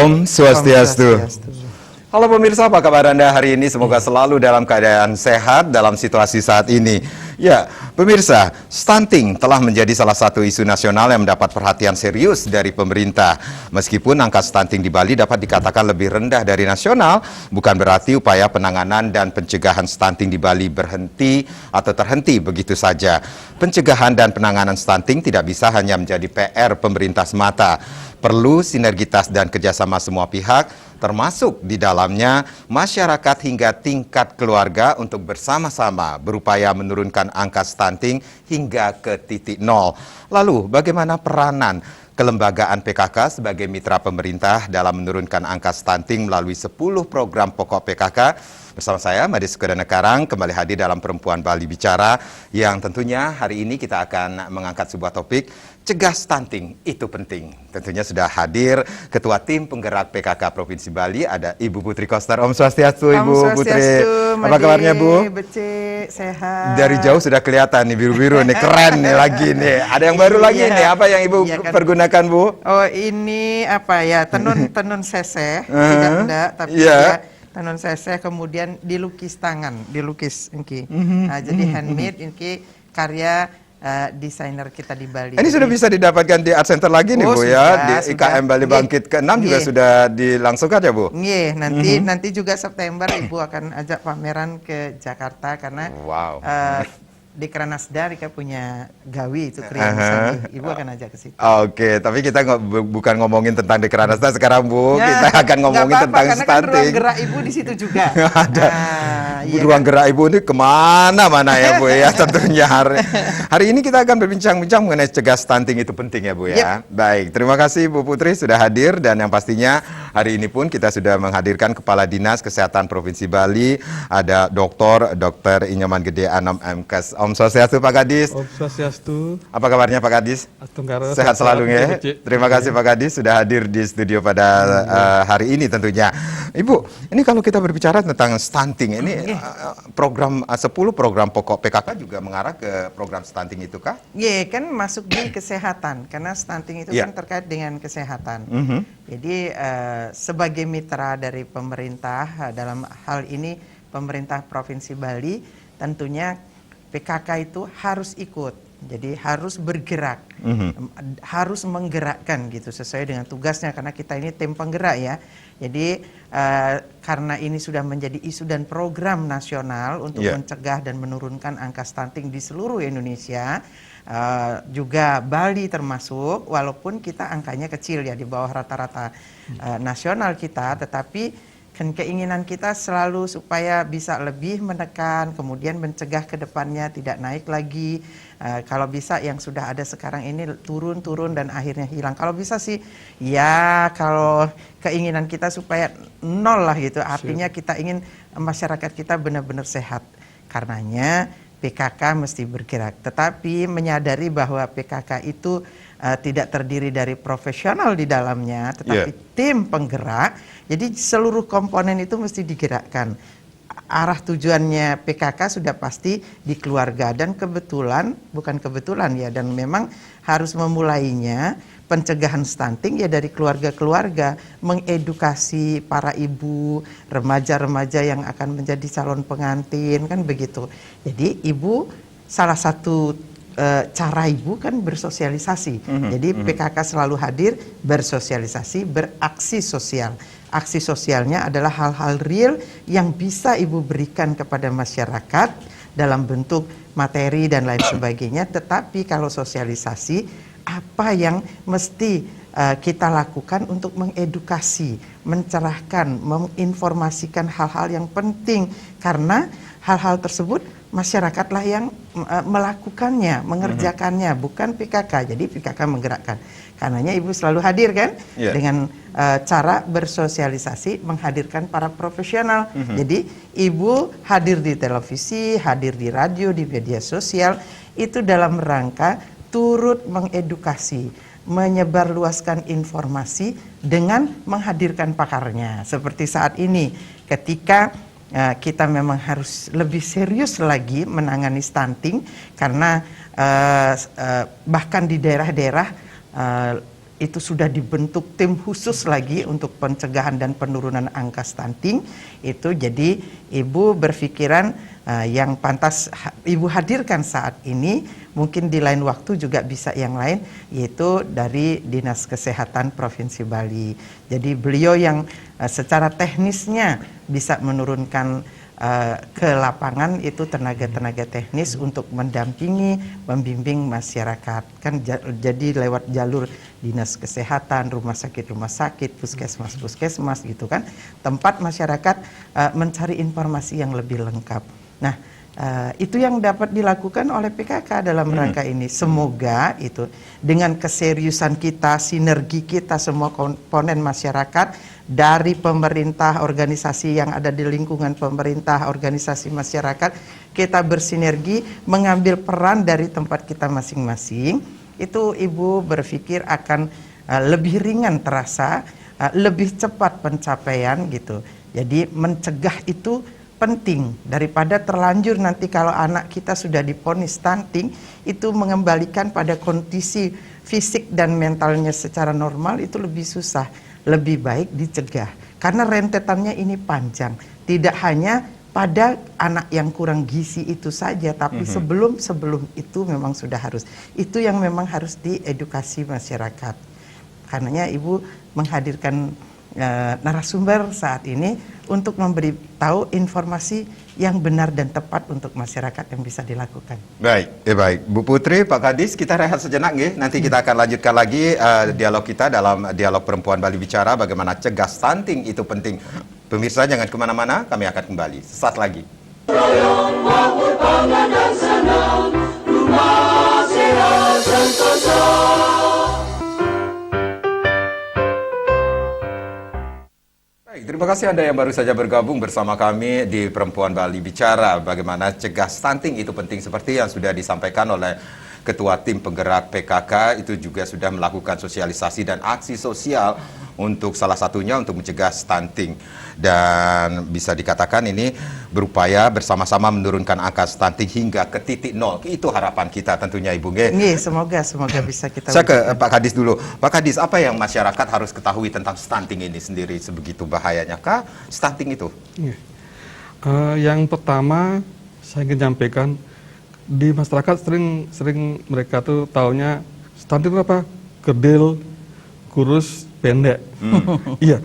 Om Swastiastu. Halo pemirsa, apa kabar Anda hari ini? Semoga selalu dalam keadaan sehat dalam situasi saat ini. Ya, pemirsa, stunting telah menjadi salah satu isu nasional yang mendapat perhatian serius dari pemerintah. Meskipun angka stunting di Bali dapat dikatakan lebih rendah dari nasional, bukan berarti upaya penanganan dan pencegahan stunting di Bali berhenti atau terhenti begitu saja. Pencegahan dan penanganan stunting tidak bisa hanya menjadi PR pemerintah semata. Perlu sinergitas dan kerjasama semua pihak, termasuk di dalamnya masyarakat hingga tingkat keluarga untuk bersama-sama berupaya menurunkan angka stunting hingga ke titik nol. Lalu bagaimana peranan kelembagaan PKK sebagai mitra pemerintah dalam menurunkan angka stunting melalui 10 program pokok PKK? Bersama saya, Made Sukadana Karang, kembali hadir dalam Perempuan Bali Bicara, yang tentunya hari ini kita akan mengangkat sebuah topik, cegah stunting itu penting. Tentunya sudah hadir Ketua Tim Penggerak PKK Provinsi Bali, ada Ibu Putri Koster. Om Swastiastu, Ibu Putri. Apa kabarnya, Bu? Becik, sehat. Dari jauh sudah kelihatan nih, biru-biru nih, keren nih lagi nih. Ada yang baru lagi nih, apa yang Ibu pergunakan, Bu? Oh, ini apa ya, tenun seseh, tidak enggak, tapi dia tenun seseh, kemudian dilukis tangan, dilukis ini. Jadi handmade ini karya desainer kita di Bali. Ini sudah bisa didapatkan di Art Center lagi nih, Bu, ya. Di IKM Bali Bangkit ke-6 juga sudah dilangsungkan ya, Bu? Iya, nanti juga September Ibu akan ajak pameran ke Jakarta karena di Kranasda Rika punya gawi itu kreasi. Ibu akan ajak ke situ. Oke, tapi kita bukan ngomongin tentang di Kranasda sekarang, Bu. Kita akan ngomongin tentang stunting. Karena kan ruang gerak Ibu di situ juga. Ada. Ruang gerak Ibu ini kemana-mana ya, Bu, ya. Tentunya hari ini kita akan berbincang-bincang mengenai cegah stunting itu penting ya, Bu, ya. Baik, terima kasih Bu Putri sudah hadir, dan yang pastinya hari ini pun kita sudah menghadirkan Kepala Dinas Kesehatan Provinsi Bali, ada Dr. Inyoman Gede Anom MKes. Om Swastiastu, Pak Kadis. Om Swastiastu. Apa kabarnya Pak Kadis? Sehat selalu ya. Terima kasih Pak Kadis sudah hadir di studio pada hari ini tentunya. Ibu, ini kalau kita berbicara tentang stunting, ini program 10 program pokok PKK juga mengarah ke program stunting itu kah? Iya, kan masuk di kesehatan, karena stunting itu kan terkait dengan kesehatan. Jadi sebagai mitra dari pemerintah dalam hal ini pemerintah Provinsi Bali, tentunya PKK itu harus ikut, jadi harus bergerak, harus menggerakkan gitu sesuai dengan tugasnya, karena kita ini tim penggerak ya. Jadi karena ini sudah menjadi isu dan program nasional untuk mencegah dan menurunkan angka stunting di seluruh Indonesia, juga Bali termasuk, walaupun kita angkanya kecil ya di bawah rata-rata nasional kita, tetapi kan keinginan kita selalu supaya bisa lebih menekan, kemudian mencegah ke depannya tidak naik lagi. Kalau bisa yang sudah ada sekarang ini turun dan akhirnya hilang. Kalau bisa sih, ya kalau keinginan kita supaya nol lah gitu. Artinya kita ingin masyarakat kita benar-benar sehat. Karenanya PKK mesti bergerak. Tetapi menyadari bahwa PKK itu tidak terdiri dari profesional di dalamnya, tetapi tim penggerak. Jadi seluruh komponen itu mesti digerakkan. Arah tujuannya PKK sudah pasti di keluarga, dan bukan kebetulan ya, dan memang harus memulainya pencegahan stunting ya dari keluarga-keluarga, mengedukasi para ibu, remaja-remaja yang akan menjadi calon pengantin, kan begitu. Jadi ibu, salah satu cara ibu kan bersosialisasi. Jadi PKK selalu hadir bersosialisasi, beraksi sosial. Aksi sosialnya adalah hal-hal real yang bisa ibu berikan kepada masyarakat dalam bentuk materi dan lain sebagainya. Tetapi kalau sosialisasi, apa yang mesti kita lakukan untuk mengedukasi, mencerahkan, menginformasikan hal-hal yang penting, karena hal-hal tersebut masyarakatlah yang melakukannya, mengerjakannya, bukan PKK. Jadi PKK menggerakkan. Karenanya ibu selalu hadir kan dengan cara bersosialisasi, menghadirkan para profesional. Jadi ibu hadir di televisi, hadir di radio, di media sosial, itu dalam rangka turut mengedukasi, menyebarluaskan informasi dengan menghadirkan pakarnya. Seperti saat ini ketika kita memang harus lebih serius lagi menangani stunting, karena bahkan di daerah-daerah itu sudah dibentuk tim khusus lagi untuk pencegahan dan penurunan angka stunting. Itu jadi ibu berpikiran yang pantas ibu hadirkan saat ini, mungkin di lain waktu juga bisa yang lain, yaitu dari Dinas Kesehatan Provinsi Bali. Jadi beliau yang secara teknisnya bisa menurunkan ke lapangan itu tenaga-tenaga teknis untuk mendampingi, membimbing masyarakat. Kan jadi lewat jalur Dinas Kesehatan, rumah sakit, puskesmas gitu kan. Tempat masyarakat mencari informasi yang lebih lengkap. Nah, itu yang dapat dilakukan oleh PKK dalam rangka ini. Semoga itu dengan keseriusan kita, sinergi kita semua komponen masyarakat, dari pemerintah, organisasi yang ada di lingkungan pemerintah, organisasi masyarakat, kita bersinergi mengambil peran dari tempat kita masing-masing. Itu ibu berpikir akan lebih ringan terasa, lebih cepat pencapaian gitu. Jadi mencegah itu penting daripada terlanjur nanti kalau anak kita sudah divonis stunting, itu mengembalikan pada kondisi fisik dan mentalnya secara normal itu lebih susah. Lebih baik dicegah karena rentetannya ini panjang, tidak hanya pada anak yang kurang gizi itu saja, tapi sebelum itu memang sudah harus, itu yang memang harus diedukasi masyarakat. Karenanya ibu menghadirkan narasumber saat ini untuk memberitahu informasi yang benar dan tepat untuk masyarakat yang bisa dilakukan. Baik, Bu Putri, Pak Kadis, kita rehat sejenak nggih. Nanti kita akan lanjutkan lagi dialog kita dalam dialog Perempuan Bali Bicara, bagaimana cegah stunting itu penting. Pemirsa jangan kemana-mana, kami akan kembali sesaat lagi. Terima kasih Anda yang baru saja bergabung bersama kami di Perempuan Bali Bicara. Bagaimana cegah stunting itu penting, seperti yang sudah disampaikan oleh Ketua Tim Penggerak PKK, itu juga sudah melakukan sosialisasi dan aksi sosial untuk salah satunya untuk mencegah stunting. Dan bisa dikatakan ini berupaya bersama-sama menurunkan angka stunting hingga ke titik nol. Itu harapan kita tentunya Ibu. Nggih, semoga bisa kita. Saya ke Pak Kadis dulu. Pak Kadis, apa yang masyarakat harus ketahui tentang stunting ini sendiri? Sebegitu bahayanya kah stunting itu? Yang pertama saya ingin menyampaikan, di masyarakat sering mereka tuh taunya stunting itu apa? Kerdil, kurus, pendek. Iya.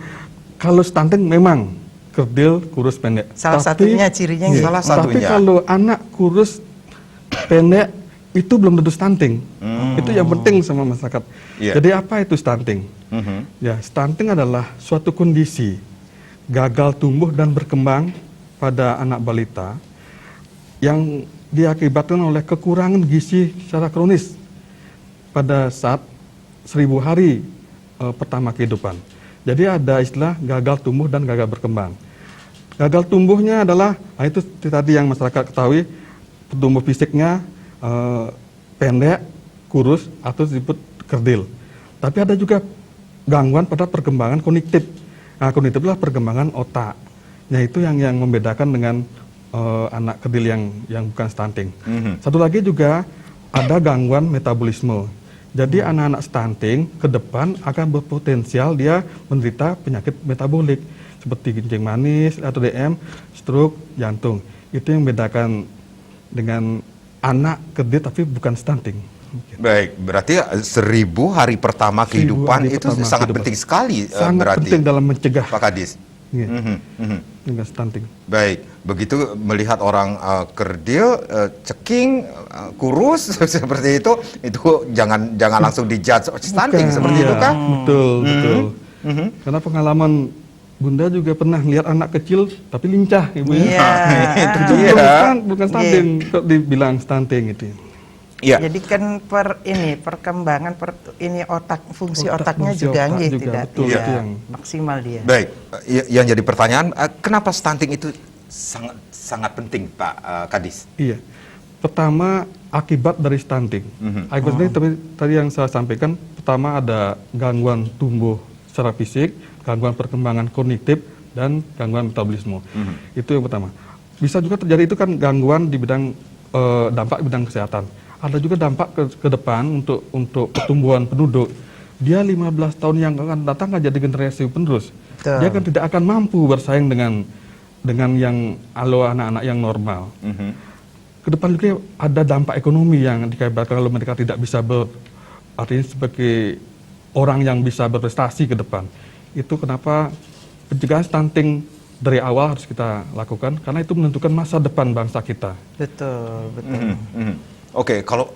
Kalau stunting memang kerdil, kurus, pendek. Salah satunya cirinya. Salah satunya. Tapi kalau anak kurus, pendek itu belum tentu stunting. Itu yang penting sama masyarakat. Jadi apa itu stunting? Ya, stunting adalah suatu kondisi gagal tumbuh dan berkembang pada anak balita yang diakibatkan oleh kekurangan gizi secara kronis pada saat 1000 hari pertama kehidupan. Jadi ada istilah gagal tumbuh dan gagal berkembang. Gagal tumbuhnya adalah, itu tadi yang masyarakat ketahui, tumbuh fisiknya pendek, kurus, atau disebut kerdil. Tapi ada juga gangguan pada perkembangan kognitif. Nah, kognitif adalah perkembangan otak. Nah, itu yang membedakan dengan anak kerdil yang bukan stunting. Satu lagi juga ada gangguan metabolisme. Jadi anak-anak stunting ke depan akan berpotensial dia menderita penyakit metabolik seperti kencing manis atau DM, stroke, jantung. Itu yang membedakan dengan anak kerdil tapi bukan stunting. Baik, berarti 1000 hari pertama kehidupan itu sangat penting sekali. Sangat berarti penting dalam mencegah Pak Kadis. Dengan stunting. Baik, begitu melihat orang kerdil, ceking, kurus seperti itu jangan langsung dijudge stunting seperti itu kan? Betul. Karena pengalaman Bunda juga pernah lihat anak kecil tapi lincah, Ibu ya. Itu Itu bukan stunting, kok dibilang stunting itu. Ya. Jadi kan perkembangan fungsi otaknya juga tidak maksimal dia. Baik, yang jadi pertanyaan, kenapa stunting itu sangat penting, Pak Kadis? Iya, pertama akibat dari stunting. Akibat tadi yang saya sampaikan, pertama ada gangguan tumbuh secara fisik, gangguan perkembangan kognitif, dan gangguan metabolisme. Itu yang pertama. Bisa juga terjadi itu kan gangguan di bidang dampak di bidang kesehatan. Ada juga dampak ke depan untuk pertumbuhan penduduk. dia 15 tahun yang akan datang akan jadi generasi penerus. Betul. Dia kan tidak akan mampu bersaing dengan yang anak-anak yang normal. Kedepan juga ada dampak ekonomi yang dikabarkan kalau mereka tidak bisa artinya sebagai orang yang bisa berprestasi ke depan. Itu kenapa pencegahan stunting dari awal harus kita lakukan, karena itu menentukan masa depan bangsa kita. Betul, betul. Oke, kalau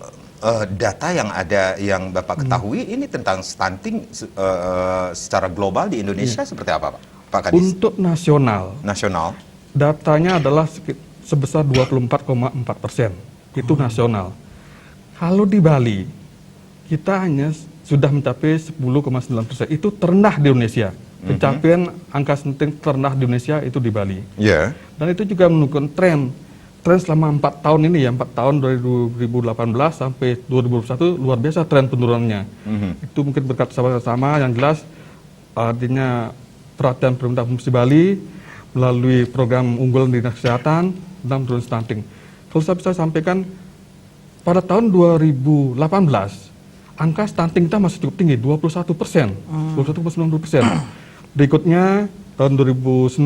data yang ada yang Bapak ketahui ini tentang stunting secara global di Indonesia seperti apa, Pak Kadis? Untuk nasional, datanya adalah sebesar 24,4%. Itu nasional. Kalau di Bali, kita hanya sudah mencapai 10,9%. Itu terendah di Indonesia. Pencapaian angka stunting terendah di Indonesia itu di Bali. Dan itu juga menunjukkan tren selama 4 tahun ini ya, 4 tahun dari 2018 sampai 2021 luar biasa tren penurunannya. Itu mungkin berkat sama-sama yang jelas artinya perhatian pemerintah Provinsi Bali melalui program unggulan di dinas kesehatan tentang penurunan stunting. Kalau saya bisa sampaikan, pada tahun 2018 angka stunting kita masih cukup tinggi, 21%, 21,90%. Berikutnya tahun 2019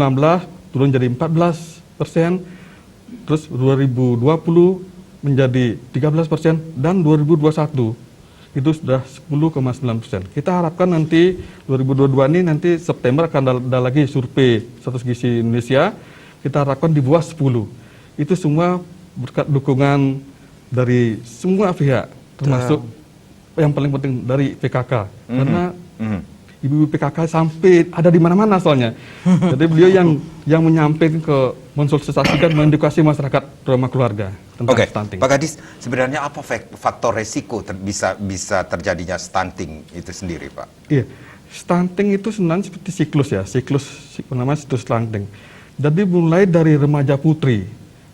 turun jadi 14%, terus 2020 menjadi 13%, dan 2021 itu sudah 10,9%. Kita harapkan nanti 2022 ini nanti September akan ada lagi survei status gizi Indonesia, kita harapkan di bawah 10. Itu semua berkat dukungan dari semua pihak, termasuk yang paling penting dari PKK, karena ibu PKK sampai ada di mana-mana soalnya. Jadi beliau yang menyampaikan mensosialisasikan, mengedukasi masyarakat terutama keluarga tentang stunting. Pak Kadis, sebenarnya apa faktor resiko bisa terjadinya stunting itu sendiri, Pak? Iya, stunting itu sebenarnya seperti siklus ya, namanya siklus stunting. Jadi mulai dari remaja putri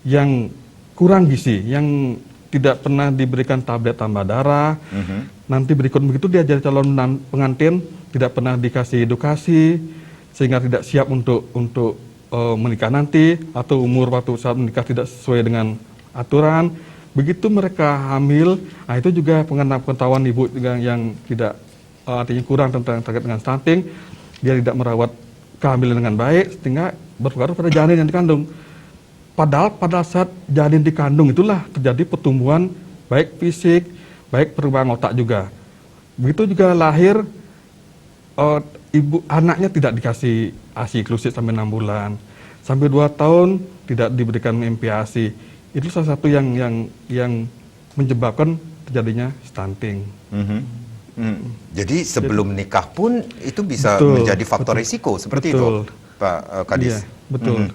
yang kurang gizi, yang tidak pernah diberikan tablet tambah darah, nanti berikut begitu dia jadi calon pengantin, tidak pernah dikasih edukasi, sehingga tidak siap untuk menikah nanti, atau umur waktu saat menikah tidak sesuai dengan aturan. Begitu mereka hamil, nah itu juga pengetahuan ibu yang tidak artinya kurang terkait dengan stunting, dia tidak merawat kehamilan dengan baik, sehingga berpengaruh pada janin yang dikandung. Padahal pada saat janin dikandung itulah terjadi pertumbuhan baik fisik, baik perkembangan otak juga. Begitu juga lahir, anaknya tidak dikasih ASI inklusif sampai 6 bulan, sampai 2 tahun tidak diberikan MPASI. Itu salah satu yang menyebabkan terjadinya stunting. Jadi sebelum nikah pun itu bisa menjadi faktor risiko seperti itu, Pak Kadis. Iya, betul.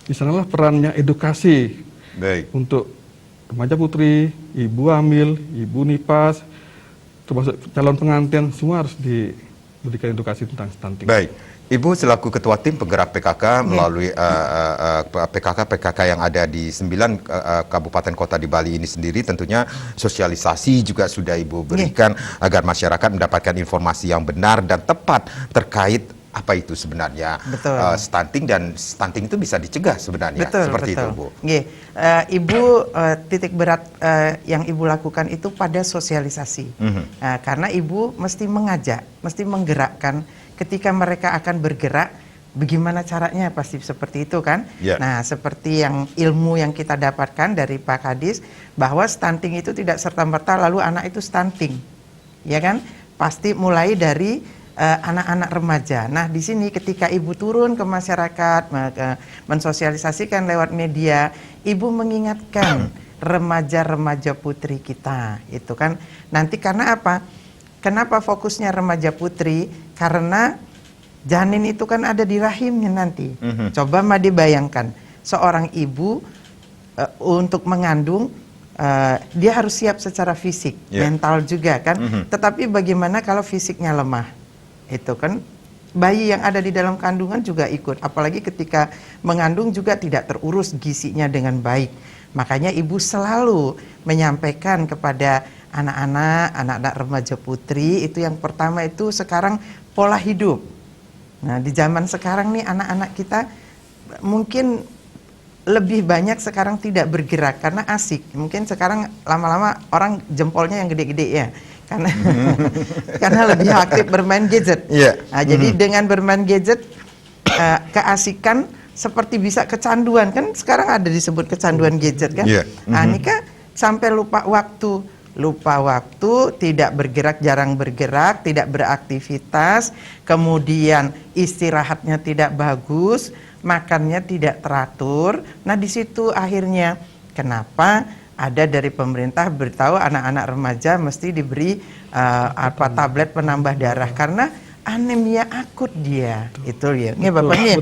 Di sanalah perannya edukasi untuk remaja putri, ibu hamil, ibu nipas, termasuk calon pengantin, semua harus diberikan edukasi tentang stunting. Baik, Ibu selaku Ketua Tim Penggerak PKK melalui PKK yang ada di 9 kabupaten kota di Bali ini sendiri, tentunya sosialisasi juga sudah Ibu berikan agar masyarakat mendapatkan informasi yang benar dan tepat terkait apa itu sebenarnya stunting, dan stunting itu bisa dicegah sebenarnya. Seperti itu, Bu. Ibu titik berat yang Ibu lakukan itu pada sosialisasi. Karena Ibu mesti mengajak, mesti menggerakkan ketika mereka akan bergerak, bagaimana caranya, pasti seperti itu kan. Nah, seperti yang ilmu yang kita dapatkan dari Pak Kadis, bahwa stunting itu tidak serta-merta lalu anak itu stunting, ya kan? Pasti mulai dari anak-anak remaja. Nah, di sini ketika Ibu turun ke masyarakat, mensosialisasikan lewat media, Ibu mengingatkan remaja-remaja putri kita, itu kan. Nanti karena apa? Kenapa fokusnya remaja putri? Karena janin itu kan ada di rahimnya nanti. Coba Madi bayangkan, seorang ibu untuk mengandung, dia harus siap secara fisik, mental juga kan. Tetapi bagaimana kalau fisiknya lemah? Itu kan bayi yang ada di dalam kandungan juga ikut, apalagi ketika mengandung juga tidak terurus gizinya dengan baik. Makanya ibu selalu menyampaikan kepada anak-anak remaja putri, itu yang pertama itu sekarang pola hidup. Nah, di zaman sekarang nih anak-anak kita mungkin lebih banyak sekarang tidak bergerak karena asik. Mungkin sekarang lama-lama orang jempolnya yang gede-gede ya. karena karena lebih aktif bermain gadget. Nah, jadi dengan bermain gadget keasikan seperti bisa kecanduan, kan sekarang ada disebut kecanduan gadget kan. Nah, ini kan sampai lupa waktu, tidak bergerak, jarang bergerak, tidak beraktivitas, kemudian istirahatnya tidak bagus, makannya tidak teratur. Nah, di situ akhirnya kenapa ada dari pemerintah beritahu anak-anak remaja mesti diberi tablet penambah darah karena anemia akut dia. Itu ya. Nggih Bapaknya.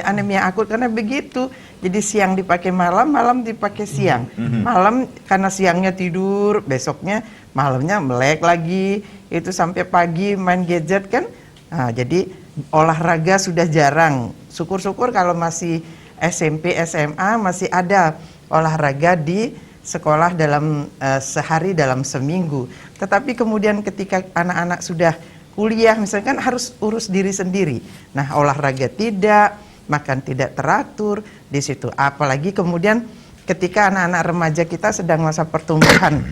Anemia akut karena begitu. Jadi siang dipakai malam, malam dipakai siang. Malam karena siangnya tidur, besoknya malamnya melek lagi. Itu sampai pagi main gadget kan. Nah, jadi olahraga sudah jarang. Syukur-syukur kalau masih SMP, SMA masih ada olahraga di sekolah dalam sehari dalam seminggu. Tetapi kemudian ketika anak-anak sudah kuliah misalkan harus urus diri sendiri. Nah, olahraga tidak, makan tidak teratur di situ. Apalagi kemudian ketika anak-anak remaja kita sedang masa pertumbuhan.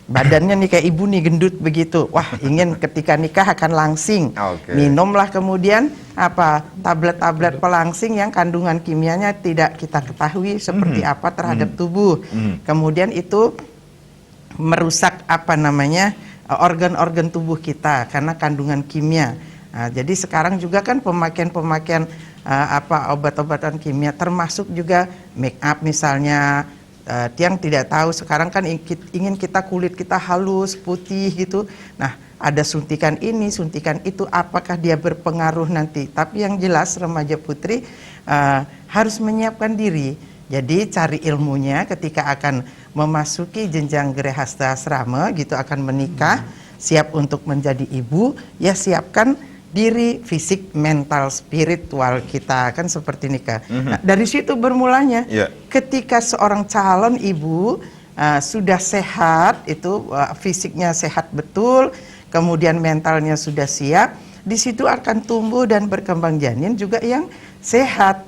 Badannya nih kayak ibu nih gendut begitu. Wah, ingin ketika nikah akan langsing. Minumlah kemudian tablet-tablet pelangsing yang kandungan kimianya tidak kita ketahui seperti apa terhadap tubuh. Kemudian itu merusak organ-organ tubuh kita karena kandungan kimia. Nah, jadi sekarang juga kan pemakaian obat-obatan kimia termasuk juga make up misalnya. Yang tidak tahu sekarang kan ingin kulit kita halus, putih gitu. Nah, ada suntikan ini, suntikan itu, apakah dia berpengaruh nanti? Tapi yang jelas remaja putri harus menyiapkan diri. Jadi cari ilmunya ketika akan memasuki jenjang grehastasrama gitu, akan menikah, siap untuk menjadi ibu, ya siapkan diri, fisik, mental, spiritual kita kan seperti nikah. Nah, dari situ bermulanya. Ketika seorang calon ibu sudah sehat, itu fisiknya sehat betul, kemudian mentalnya sudah siap, di situ akan tumbuh dan berkembang janin juga yang sehat.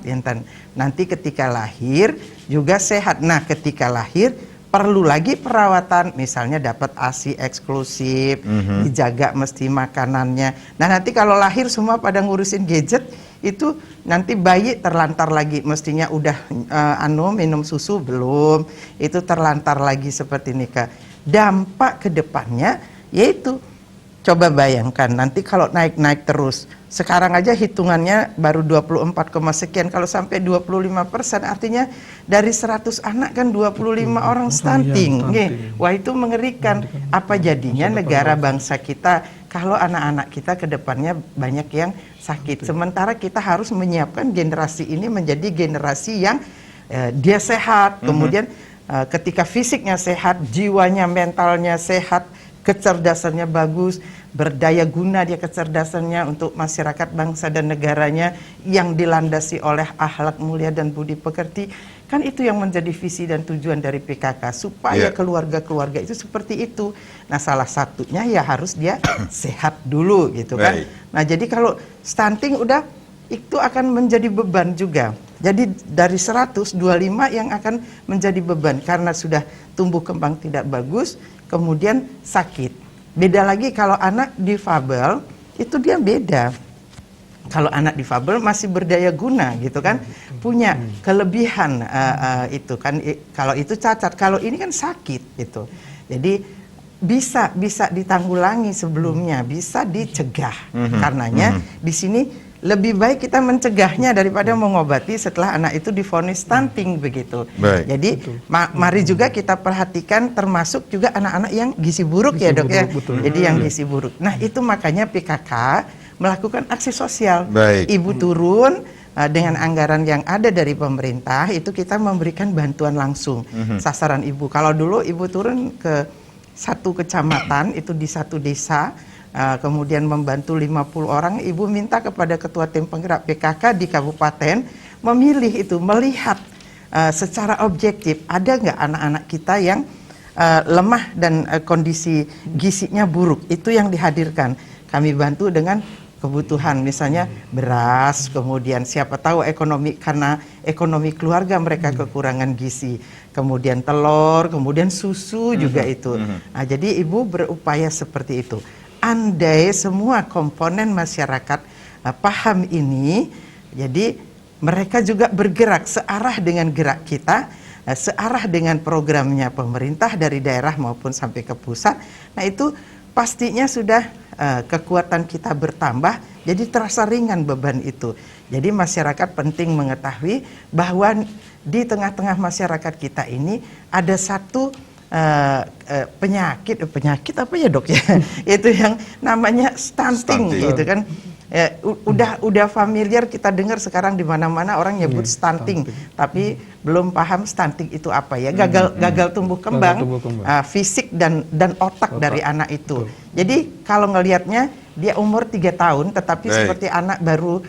Nanti ketika lahir juga sehat. Nah, ketika lahir perlu lagi perawatan, misalnya dapat ASI eksklusif, dijaga mesti makanannya. Nah, nanti kalau lahir semua pada ngurusin gadget, itu nanti bayi terlantar lagi, mestinya udah minum susu belum, itu terlantar lagi seperti nikah. Dampak ke depannya yaitu coba bayangkan nanti kalau naik-naik terus. Sekarang aja hitungannya baru 24, sekian, kalau sampai 25%, artinya dari 100 anak kan 25 orang stunting. Wah, itu mengerikan. Apa jadinya negara bangsa kita kalau anak-anak kita ke depannya banyak yang sakit. Sementara kita harus menyiapkan generasi ini menjadi generasi yang dia sehat. Kemudian ketika fisiknya sehat, jiwanya, mentalnya sehat, kecerdasannya bagus, berdaya guna dia kecerdasannya untuk masyarakat, bangsa dan negaranya yang dilandasi oleh akhlak mulia dan budi pekerti. Kan itu yang menjadi visi dan tujuan dari PKK, supaya keluarga-keluarga itu seperti itu. Nah, salah satunya ya harus dia sehat dulu gitu kan. Nah, jadi kalau stunting udah itu akan menjadi beban juga. Jadi dari 100, 25 yang akan menjadi beban karena sudah tumbuh kembang tidak bagus, kemudian sakit. Beda lagi kalau anak difabel, itu dia beda. Kalau anak difabel masih berdaya guna gitu kan, punya kelebihan itu kan. Kalau itu cacat, kalau ini kan sakit gitu. Jadi bisa ditanggulangi sebelumnya, bisa dicegah. Karenanya di sini lebih baik kita mencegahnya daripada mengobati setelah anak itu divonis stunting begitu. Jadi mari juga kita perhatikan termasuk juga anak-anak yang gizi buruk ya dok ya. Jadi yang gizi buruk. Nah, itu makanya PKK melakukan aksi sosial. Ibu turun dengan anggaran yang ada dari pemerintah, itu kita memberikan bantuan langsung. Sasaran ibu. Kalau dulu ibu turun ke satu kecamatan, itu di satu desa, kemudian membantu 50 orang, ibu minta kepada ketua tim penggerak PKK di kabupaten memilih itu, melihat secara objektif ada nggak anak-anak kita yang lemah dan kondisi gizinya buruk, itu yang dihadirkan. Kami bantu dengan kebutuhan, misalnya beras, kemudian siapa tahu karena ekonomi keluarga mereka kekurangan gizi, kemudian telur, kemudian susu juga itu. Nah, jadi ibu berupaya seperti itu. Andai semua komponen masyarakat paham ini, jadi mereka juga bergerak searah dengan gerak kita, searah dengan programnya pemerintah dari daerah maupun sampai ke pusat. Nah, itu pastinya sudah kekuatan kita bertambah, jadi terasa ringan beban itu. Jadi masyarakat penting mengetahui bahwa di tengah-tengah masyarakat kita ini ada satu penyakit apa ya dok ya? Itu yang namanya stunting. Gitu kan. Udah familiar kita dengar sekarang di mana-mana orang nyebut stunting, tapi belum paham stunting itu apa ya, gagal tumbuh kembang, fisik dan otak dari anak itu. Jadi kalau ngelihatnya dia umur 3 tahun tetapi seperti anak baru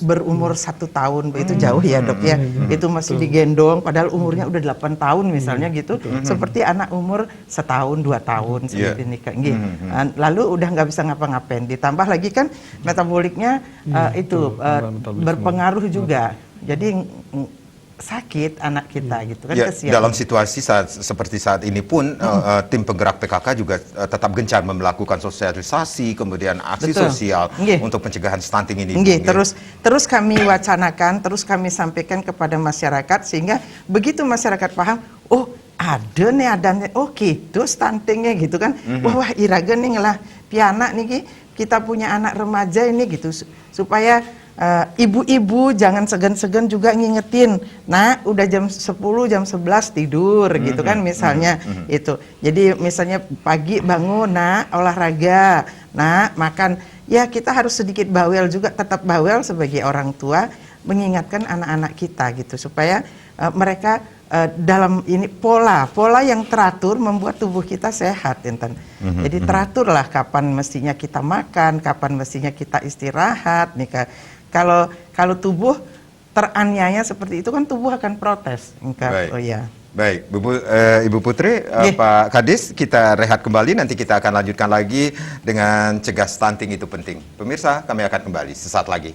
berumur 1 tahun, itu jauh ya dok ya, itu masih digendong padahal umurnya udah 8 tahun misalnya gitu, seperti anak umur 1 tahun 2 tahun seperti ini kan. Lalu udah nggak bisa ngapa-ngapain, ditambah lagi kan metaboliknya itu berpengaruh juga, jadi sakit anak kita gitu kan. Kesian. Dalam situasi seperti saat ini pun tim penggerak PKK juga tetap gencar melakukan sosialisasi, kemudian aksi sosial untuk pencegahan stunting ini. Terus kami wacanakan, terus kami sampaikan kepada masyarakat sehingga begitu masyarakat paham, oh ada nih, oh gitu stuntingnya gitu kan. Wah iraga nih lah pianak nih kita punya anak remaja ini gitu, supaya ibu-ibu jangan segan-segan juga ngingetin, nah udah jam 10 jam 11 tidur gitu kan misalnya itu. Jadi misalnya pagi bangun, nah olahraga, nah makan, ya kita harus sedikit bawel juga, tetap bawel sebagai orang tua mengingatkan anak-anak kita gitu, supaya mereka dalam ini pola yang teratur membuat tubuh kita sehat, Intan. Jadi teraturlah kapan mestinya kita makan, kapan mestinya kita istirahat nih. Kalau tubuh teraniaya seperti itu kan tubuh akan protes. Baik. Oh ya. Baik, Ibu Putri, Pak Kadis, kita rehat kembali, nanti kita akan lanjutkan lagi dengan cegah stunting itu penting. Pemirsa, kami akan kembali sesaat lagi.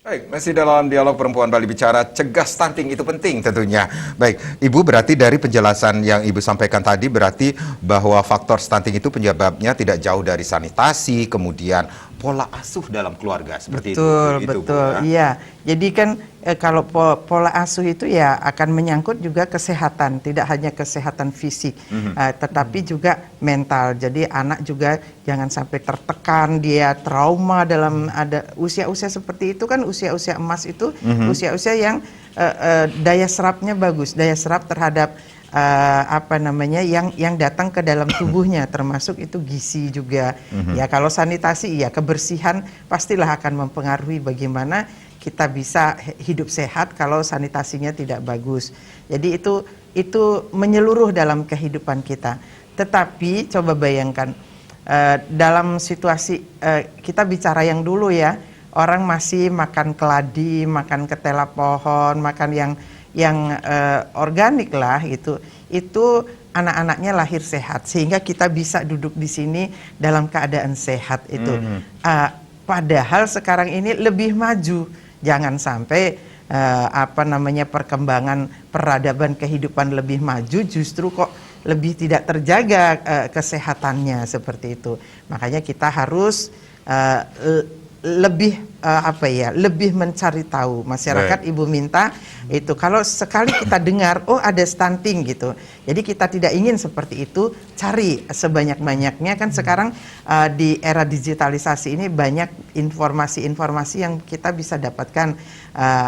Baik, masih dalam dialog Perempuan Bali Bicara, cegah stunting itu penting tentunya. Baik, Ibu, berarti dari penjelasan yang Ibu sampaikan tadi berarti bahwa faktor stunting itu penyebabnya tidak jauh dari sanitasi, kemudian pola asuh dalam keluarga seperti itu. Betul. Iya. Jadi kan kalau pola asuh itu ya akan menyangkut juga kesehatan, tidak hanya kesehatan fisik, tetapi juga mental. Jadi anak juga jangan sampai tertekan, dia trauma dalam ada usia-usia seperti itu kan, usia-usia emas itu, usia-usia yang daya serapnya bagus, daya serap terhadap yang datang ke dalam tubuhnya, termasuk itu gizi juga. Ya kalau sanitasi, ya kebersihan pastilah akan mempengaruhi bagaimana kita bisa hidup sehat kalau sanitasinya tidak bagus. Jadi itu menyeluruh dalam kehidupan kita. Tetapi coba bayangkan dalam situasi kita bicara yang dulu ya, orang masih makan keladi, makan ketela pohon, makan yang organik lah itu anak-anaknya lahir sehat sehingga kita bisa duduk di sini dalam keadaan sehat itu. Padahal sekarang ini lebih maju, jangan sampai perkembangan peradaban kehidupan lebih maju justru kok lebih tidak terjaga kesehatannya seperti itu. Makanya kita harus lebih lebih mencari tahu. Masyarakat Ibu minta itu kalau sekali kita dengar oh ada stunting gitu, jadi kita tidak ingin seperti itu, cari sebanyak-banyaknya kan sekarang di era digitalisasi ini banyak informasi-informasi yang kita bisa dapatkan,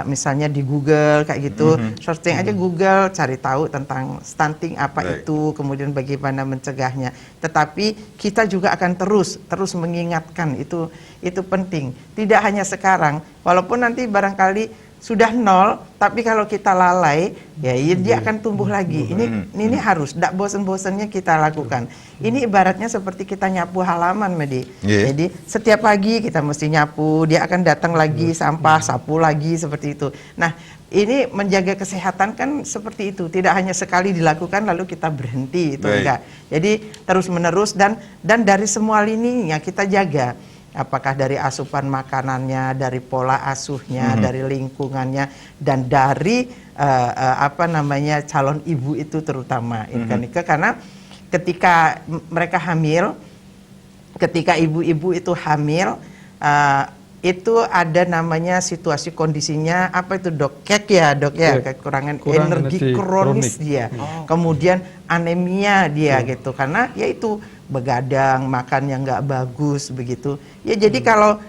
misalnya di Google kayak gitu, searching aja Google, cari tahu tentang stunting apa itu, kemudian bagaimana mencegahnya. Tetapi kita juga akan terus mengingatkan itu penting. Tidak hanya sekarang, walaupun nanti barangkali sudah 0, tapi kalau kita lalai, ya dia akan tumbuh lagi. Ini harus, tidak bosan-bosannya kita lakukan. Ini ibaratnya seperti kita nyapu halaman, Medi. Jadi setiap pagi kita mesti nyapu, dia akan datang lagi sampah, sapu lagi seperti itu. Nah, ini menjaga kesehatan kan seperti itu. Tidak hanya sekali dilakukan lalu kita berhenti, itu enggak. Jadi terus-menerus dan dari semua lininya kita jaga. Apakah dari asupan makanannya, dari pola asuhnya, dari lingkungannya, dan dari calon ibu itu terutama, karena ketika mereka hamil, ketika ibu-ibu itu hamil, itu ada namanya situasi kondisinya apa itu dok? Kekurangan energi kronis dia, kemudian anemia dia gitu, karena yaitu begadang, makan yang nggak bagus begitu. Ya jadi kalau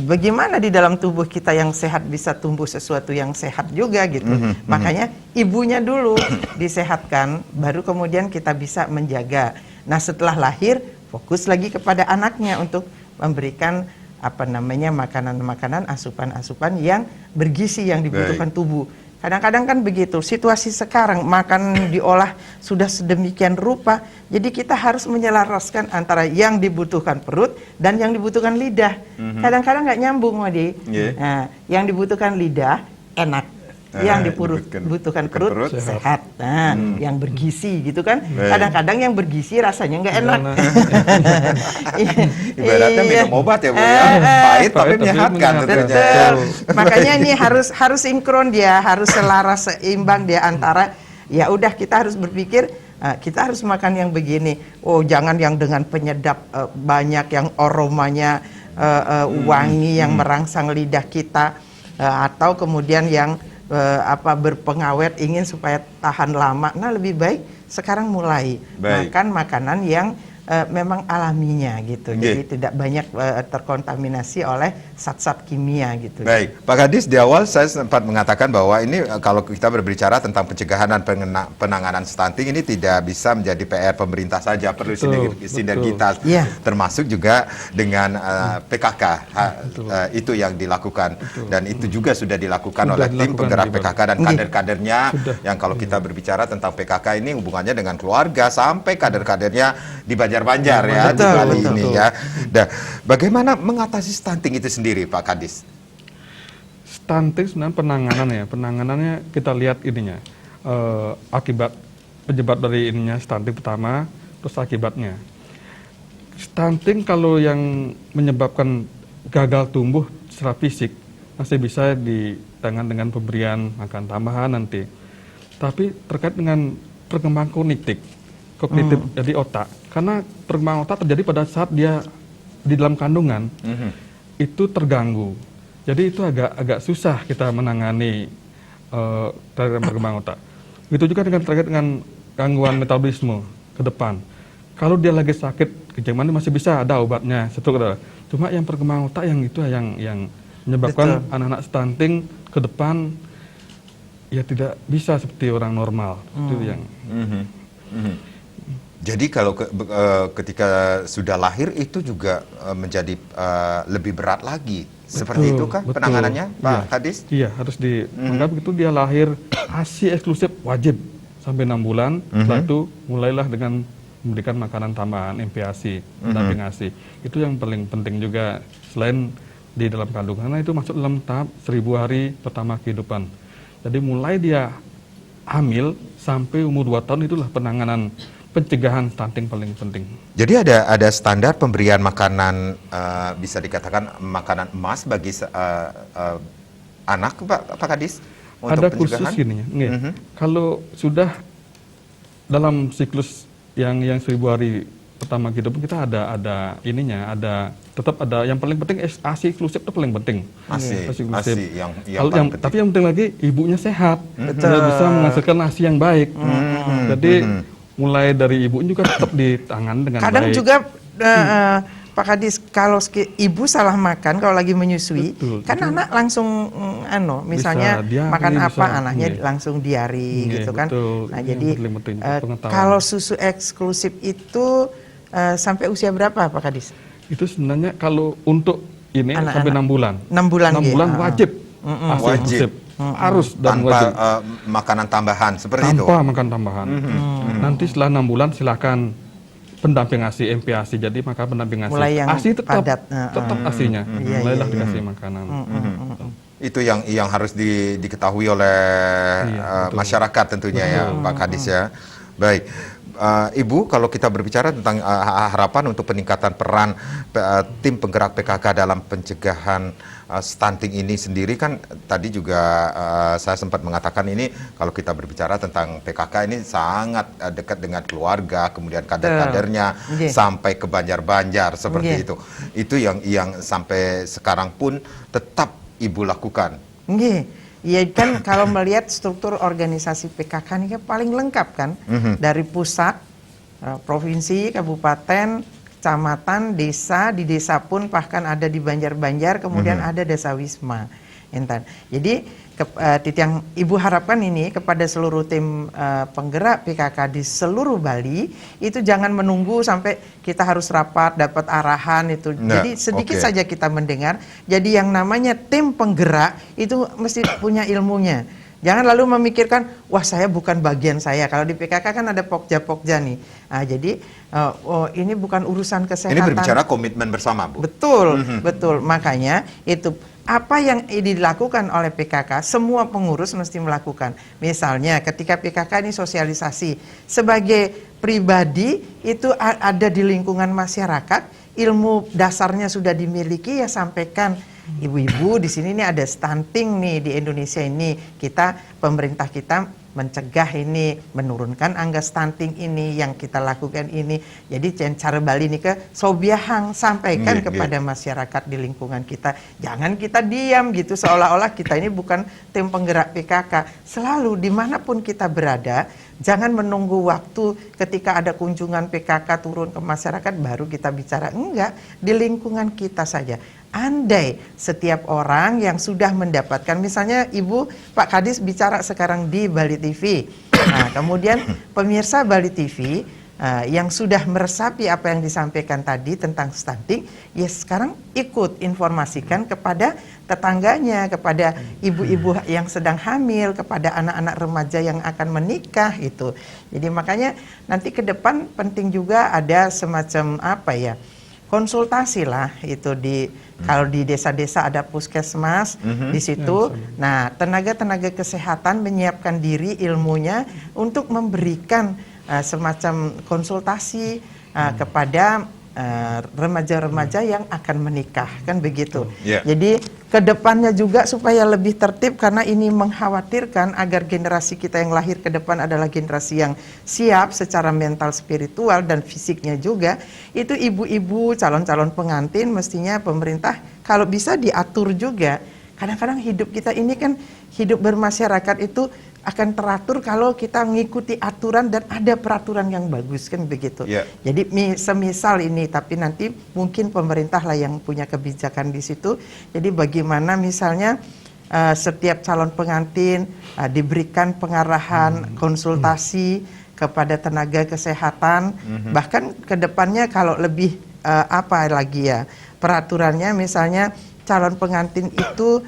bagaimana di dalam tubuh kita yang sehat bisa tumbuh sesuatu yang sehat juga gitu. Makanya ibunya dulu disehatkan, baru kemudian kita bisa menjaga. Nah setelah lahir fokus lagi kepada anaknya untuk memberikan makanan-makanan, asupan-asupan yang bergizi yang dibutuhkan tubuh. Kadang-kadang kan begitu, situasi sekarang makan diolah sudah sedemikian rupa, jadi kita harus menyelaraskan antara yang dibutuhkan perut dan yang dibutuhkan lidah. Kadang-kadang nggak nyambung, Madi. Nah, yang dibutuhkan lidah enak, yang dibutuhkan perut sehat. Nah, yang bergizi gitu kan. Kadang-kadang yang bergizi rasanya nggak enak. Ibaratnya minum obat ya, Bu, ya. Pahit tapi menyehatkan. Betul. Makanya ini harus sinkron dia, harus selaras seimbang dia antara ya udah kita harus berpikir kita harus makan yang begini. Oh, jangan yang dengan penyedap banyak yang aromanya wangi yang merangsang lidah kita atau kemudian yang berpengawet ingin supaya tahan lama. Nah, lebih baik sekarang mulai makan makanan yang memang alaminya gitu. Jadi tidak banyak terkontaminasi oleh zat-zat kimia gitu. Baik, Pak Kadis, di awal saya sempat mengatakan bahwa ini kalau kita berbicara tentang pencegahan dan penanganan stunting ini tidak bisa menjadi PR pemerintah saja, perlu sinergitas, termasuk juga dengan PKK. Itu yang dilakukan dan itu juga sudah dilakukan oleh tim penggerak PKK dan kader-kadernya. Yang kalau kita berbicara tentang PKK ini hubungannya dengan keluarga sampai kader-kadernya di Banjar ya, di Bali ini ya. Nah, bagaimana mengatasi stunting itu sendiri, Pak Kadis? Stunting sebenarnya penanganannya kita lihat ininya, akibat penyebab dari ininya stunting pertama, terus akibatnya. Stunting kalau yang menyebabkan gagal tumbuh secara fisik masih bisa ditangani dengan pemberian makan tambahan nanti. Tapi terkait dengan perkembangan kognitif jadi otak, karena perkembangan otak terjadi pada saat dia di dalam kandungan itu terganggu. Jadi itu agak susah kita menangani perkembangan otak. Begitu juga terkait dengan gangguan metabolisme ke depan. Kalau dia lagi sakit kencing manis masih bisa ada obatnya, cuma yang perkembangan otak yang itu yang menyebabkan anak-anak stunting ke depan ya tidak bisa seperti orang normal. Itu yang Jadi kalau ketika sudah lahir itu juga menjadi lebih berat lagi. Seperti itu kah penanganannya, Pak Kadis? Iya, harus dianggap begitu dia lahir ASI eksklusif wajib sampai 6 bulan. Setelah itu mulailah dengan memberikan makanan tambahan, MPASI, pendamping ASI. Itu yang paling penting juga selain di dalam kandungan, karena itu masuk dalam tahap 1000 hari pertama kehidupan. Jadi mulai dia hamil sampai umur 2 tahun itulah penanganan pencegahan stunting paling penting. Jadi ada standar pemberian makanan, bisa dikatakan makanan emas bagi anak, Pak Kadis? Untuk ada pencegahan? kursus gini ya. Kalau sudah dalam siklus yang 1000 hari pertama kehidupan kita ada ininya, tetap ada yang paling penting ASI eksklusif itu paling penting. ASI yang penting. Tapi yang penting lagi ibunya sehat, dia bisa menghasilkan ASI yang baik. Jadi mulai dari ibu juga tetap ditangani dengan kadang baik. juga Pak Kadis, kalau ibu salah makan kalau lagi menyusui, kan anak langsung misalnya makan apa anaknya langsung diare gitu kan. Nah, jadi kalau susu eksklusif itu sampai usia berapa, Pak Kadis? Itu sebenarnya kalau untuk ini sampai 6 bulan. 6 bulan. 6 bulan wajib ASI Wajib. harus dan Tanpa wajib. makanan tambahan seperti itu. Tanpa makan tambahan. Nanti setelah 6 bulan silakan pendamping ASI, MPASI. Jadi maka pendamping ASI. Mulai yang ASI tetap padat. tetap ASI-nya. Iya, Mulailah iya, dikasih makanan. Itu yang harus diketahui oleh Betul. masyarakat tentunya ya, Pak Kadis ya. Baik. Ibu, kalau kita berbicara tentang harapan untuk peningkatan peran tim penggerak PKK dalam pencegahan stunting ini sendiri, kan tadi juga saya sempat mengatakan ini kalau kita berbicara tentang PKK ini sangat dekat dengan keluarga, kemudian kader-kadernya sampai ke Banjar-Banjar seperti itu. Itu yang sampai sekarang pun tetap Ibu lakukan. Iya kan kalau melihat struktur organisasi PKK ini kan paling lengkap kan, dari pusat, provinsi, kabupaten, kecamatan, desa, di desa pun bahkan ada di Banjar-Banjar, kemudian ada desa wisma. Intan. Jadi yang Ibu harapkan ini kepada seluruh tim penggerak PKK di seluruh Bali itu jangan menunggu sampai kita harus rapat dapat arahan itu. Jadi sedikit saja kita mendengar. Jadi yang namanya tim penggerak itu mesti punya ilmunya. Jangan lalu memikirkan, wah saya bukan bagian saya. Kalau di PKK kan ada pokja-pokja nih. Nah, jadi ini bukan urusan kesehatan. Ini berbicara komitmen bersama, Bu. Betul, betul. Makanya itu apa yang dilakukan oleh PKK, semua pengurus mesti melakukan. Misalnya ketika PKK ini sosialisasi, sebagai pribadi itu ada di lingkungan masyarakat, ilmu dasarnya sudah dimiliki ya sampaikan. Ibu-ibu di sini nih ada stunting nih di Indonesia ini. Pemerintah kita mencegah ini, menurunkan angka stunting ini yang kita lakukan ini. Jadi cara Bali ini ke Sobiahang sampaikan kepada masyarakat di lingkungan kita. Jangan kita diam gitu seolah-olah kita ini bukan tim penggerak PKK. Selalu dimanapun kita berada, jangan menunggu waktu ketika ada kunjungan PKK turun ke masyarakat baru kita bicara. Enggak, di lingkungan kita saja. Andai setiap orang yang sudah mendapatkan, misalnya Ibu, Pak Kadis bicara sekarang di Bali TV. Nah, kemudian pemirsa Bali TV yang sudah meresapi apa yang disampaikan tadi tentang stunting, ya sekarang ikut informasikan kepada tetangganya, kepada ibu-ibu yang sedang hamil, kepada anak-anak remaja yang akan menikah itu. Jadi makanya nanti ke depan penting juga ada semacam konsultasi lah itu kalau di desa-desa ada puskesmas di situ. Nah, tenaga-tenaga kesehatan menyiapkan diri ilmunya untuk memberikan semacam konsultasi kepada remaja-remaja yang akan menikah, kan begitu. Jadi kedepannya juga supaya lebih tertib, karena ini mengkhawatirkan agar generasi kita yang lahir ke depan adalah generasi yang siap secara mental, spiritual dan fisiknya juga. Itu ibu-ibu calon-calon pengantin mestinya pemerintah kalau bisa diatur juga. Kadang-kadang hidup kita ini kan hidup bermasyarakat itu akan teratur kalau kita mengikuti aturan dan ada peraturan yang bagus, kan begitu. Jadi semisal ini, tapi nanti mungkin pemerintah lah yang punya kebijakan di situ. Jadi bagaimana misalnya setiap calon pengantin diberikan pengarahan, konsultasi kepada tenaga kesehatan, bahkan kedepannya kalau lebih peraturannya misalnya calon pengantin itu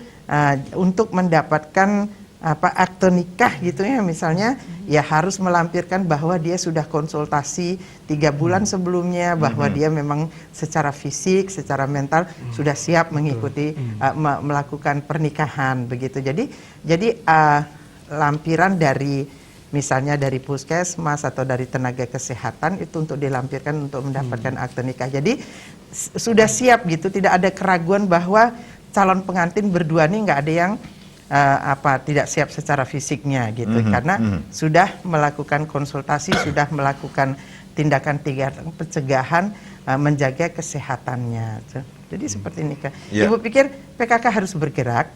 untuk mendapatkan akte nikah gitu ya misalnya, ya harus melampirkan bahwa dia sudah konsultasi 3 bulan sebelumnya, bahwa dia memang secara fisik, secara mental sudah siap mengikuti melakukan pernikahan begitu. Jadi lampiran dari misalnya dari puskesmas atau dari tenaga kesehatan itu untuk dilampirkan untuk mendapatkan akte nikah. Jadi sudah siap gitu, tidak ada keraguan bahwa calon pengantin berdua nih nggak ada yang tidak siap secara fisiknya gitu, karena sudah melakukan konsultasi, sudah melakukan tindakan pencegahan, menjaga kesehatannya. Jadi seperti ini Kak. Ibu pikir PKK harus bergerak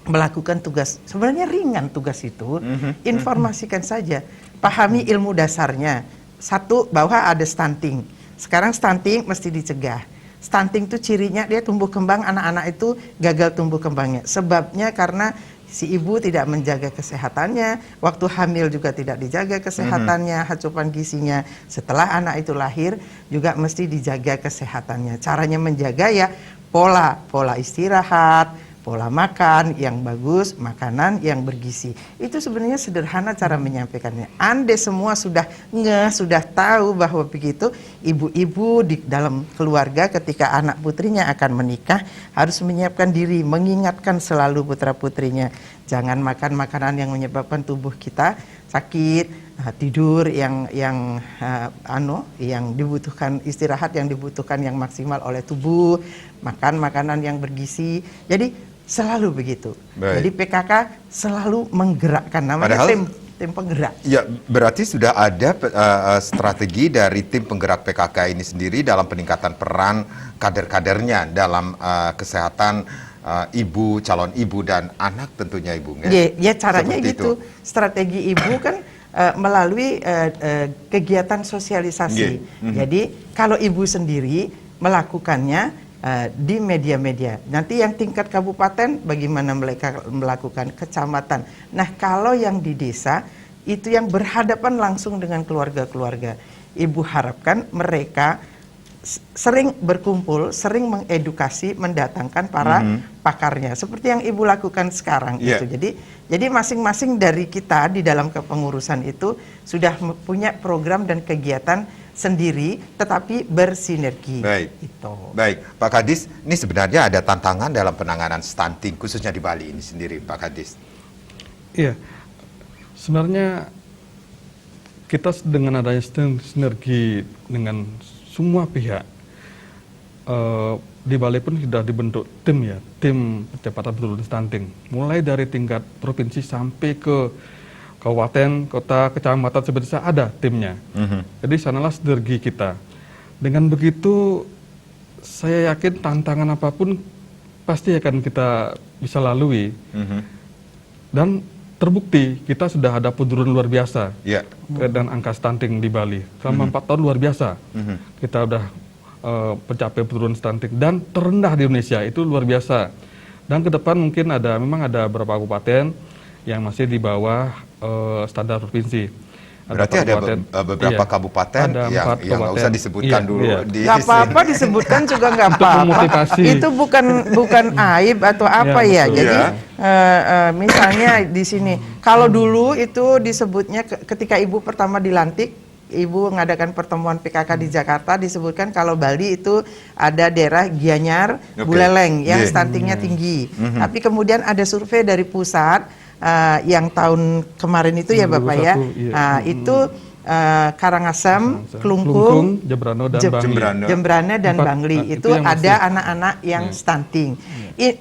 melakukan tugas, sebenarnya ringan tugas itu, informasikan saja, pahami ilmu dasarnya. Satu, bahwa ada stunting. Sekarang stunting mesti dicegah. Stunting itu cirinya dia tumbuh kembang, anak-anak itu gagal tumbuh kembangnya. Sebabnya karena si ibu tidak menjaga kesehatannya, waktu hamil juga tidak dijaga kesehatannya, asupan gizinya. Setelah anak itu lahir juga mesti dijaga kesehatannya. Caranya menjaga ya pola istirahat, pola makan yang bagus, makanan yang bergizi. Itu sebenarnya sederhana cara menyampaikannya. Andai semua sudah sudah tahu bahwa begitu, ibu-ibu di dalam keluarga ketika anak putrinya akan menikah harus menyiapkan diri, mengingatkan selalu putra-putrinya, jangan makan makanan yang menyebabkan tubuh kita sakit, tidur yang dibutuhkan, istirahat yang dibutuhkan yang maksimal oleh tubuh, makan makanan yang bergizi. Jadi selalu begitu. Baik. Jadi PKK selalu menggerakkan, namanya tim penggerak. Ya, berarti sudah ada strategi dari tim penggerak PKK ini sendiri dalam peningkatan peran kader-kadernya dalam kesehatan ibu, calon ibu dan anak tentunya ibu. Ya caranya Seperti gitu. itu. Strategi ibu kan melalui kegiatan sosialisasi. Jadi kalau ibu sendiri melakukannya di media-media. Nanti yang tingkat kabupaten bagaimana mereka melakukan, kecamatan. Nah, kalau yang di desa itu yang berhadapan langsung dengan keluarga-keluarga. Ibu harapkan mereka sering berkumpul, sering mengedukasi, mendatangkan para pakarnya. Seperti yang Ibu lakukan sekarang itu. Jadi masing-masing dari kita di dalam kepengurusan itu sudah punya program dan kegiatan sendiri, tetapi bersinergi. Baik. Itu. Baik, Pak Kadis, ini sebenarnya ada tantangan dalam penanganan stunting khususnya di Bali ini sendiri, Pak Kadis. Iya, sebenarnya kita dengan adanya sinergi dengan semua pihak, di Bali pun sudah dibentuk tim ya, tim percepatan penurunan stunting, mulai dari tingkat provinsi sampai ke kabupaten, kota, kecamatan, seperti ada timnya. Jadi sanalah sinergi kita. Dengan begitu, saya yakin tantangan apapun pasti akan kita bisa lalui. Dan terbukti kita sudah ada penurunan luar biasa dan angka stunting di Bali selama 4 tahun luar biasa. Kita udah mencapai penurunan stunting dan terendah di Indonesia, itu luar biasa. Dan ke depan mungkin memang ada beberapa kabupaten yang masih di bawah standar provinsi. Berarti ada beberapa kabupaten yang nggak usah disebutkan dulu. Nggak apa-apa disebutkan juga nggak apa-apa. Itu bukan aib atau apa ya. Jadi misalnya di sini, kalau dulu itu disebutnya ketika Ibu pertama dilantik, Ibu mengadakan pertemuan PKK di Jakarta, disebutkan kalau Bali itu ada daerah Gianyar, Buleleng yang stuntingnya tinggi. Tapi kemudian ada survei dari pusat yang tahun kemarin itu ya Bapak ya, itu Karangasem, Klungkung, Jembrana dan Bangli itu ada anak-anak yang stunting.